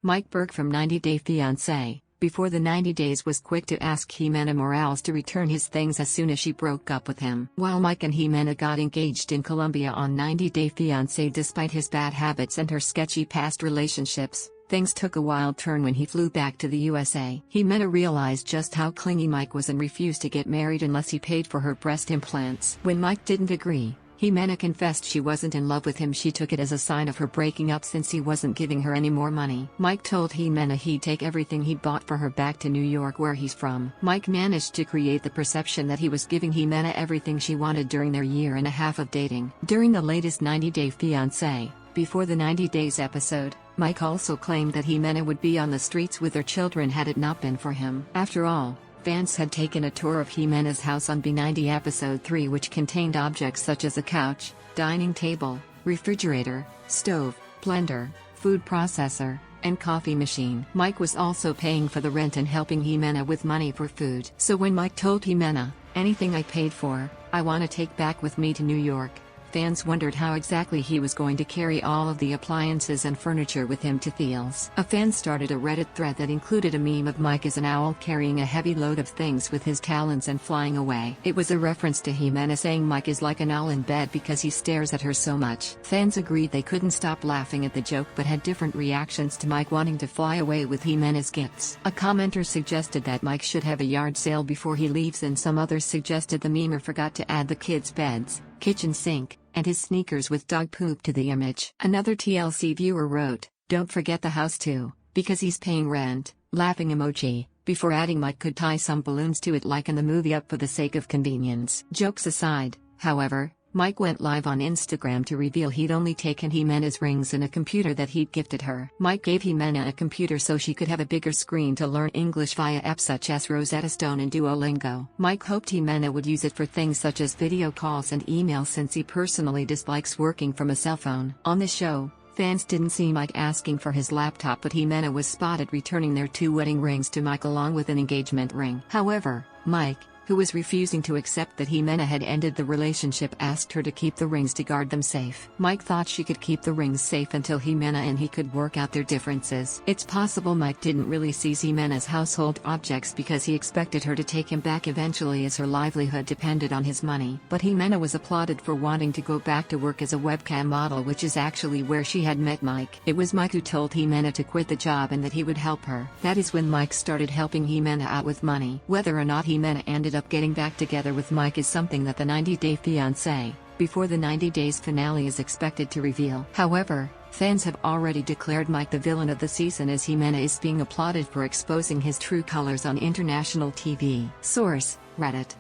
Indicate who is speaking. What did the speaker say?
Speaker 1: Mike Berk from 90 Day Fiancé, before the 90 days was quick to ask Ximena Morales to return his things as soon as she broke up with him. While Mike and Ximena got engaged in Colombia on 90 Day Fiancé despite his bad habits and her sketchy past relationships, things took a wild turn when he flew back to the USA. Ximena realized just how clingy Mike was and refused to get married unless he paid for her breast implants. When Mike didn't agree, Ximena confessed she wasn't in love with him. She took it as a sign of her breaking up since he wasn't giving her any more money. Mike told Ximena he'd take everything he'd bought for her back to New York where he's from. Mike managed to create the perception that he was giving Ximena everything she wanted during their year and a half of dating. During the latest 90 Day Fiancé, before the 90 Days episode, Mike also claimed that Ximena would be on the streets with their children had it not been for him. After all, fans had taken a tour of Ximena's house on B90 Episode 3, which contained objects such as a couch, dining table, refrigerator, stove, blender, food processor, and coffee machine. Mike was also paying for the rent and helping Ximena with money for food. So when Mike told Ximena, "Anything I paid for, I want to take back with me to New York," fans wondered how exactly he was going to carry all of the appliances and furniture with him to Thiels. A fan started a Reddit thread that included a meme of Mike as an owl carrying a heavy load of things with his talons and flying away. It was a reference to Ximena saying Mike is like an owl in bed because he stares at her so much. Fans agreed they couldn't stop laughing at the joke but had different reactions to Mike wanting to fly away with Ximena's gifts. A commenter suggested that Mike should have a yard sale before he leaves, and some others suggested the memer forgot to add the kids' beds, kitchen sink, and his sneakers with dog poop to the image. Another TLC viewer wrote, "Don't forget the house too, because he's paying rent," laughing emoji, before adding Mike could tie some balloons to it like in the movie Up for the sake of convenience. Jokes aside, however, Mike went live on Instagram to reveal he'd only taken Ximena's rings and a computer that he'd gifted her. Mike gave Ximena a computer so she could have a bigger screen to learn English via apps such as Rosetta Stone and Duolingo. Mike hoped Ximena would use it for things such as video calls and email since he personally dislikes working from a cell phone. On the show, fans didn't see Mike asking for his laptop, but Ximena was spotted returning their 2 wedding rings to Mike along with an engagement ring. However, Mike, who was refusing to accept that Ximena had ended the relationship, asked her to keep the rings to guard them safe. Mike thought she could keep the rings safe until Ximena and he could work out their differences. It's possible Mike didn't really see Ximena's household objects because he expected her to take him back eventually as her livelihood depended on his money. But Ximena was applauded for wanting to go back to work as a webcam model, which is actually where she had met Mike. It was Mike who told Ximena to quit the job and that he would help her. That is when Mike started helping Ximena out with money. Whether or not Ximena ended up getting back together with Mike is something that the 90 Day Fiancé, before the 90 Days finale, is expected to reveal. However, fans have already declared Mike the villain of the season as Ximena is being applauded for exposing his true colors on international TV. Source: Reddit.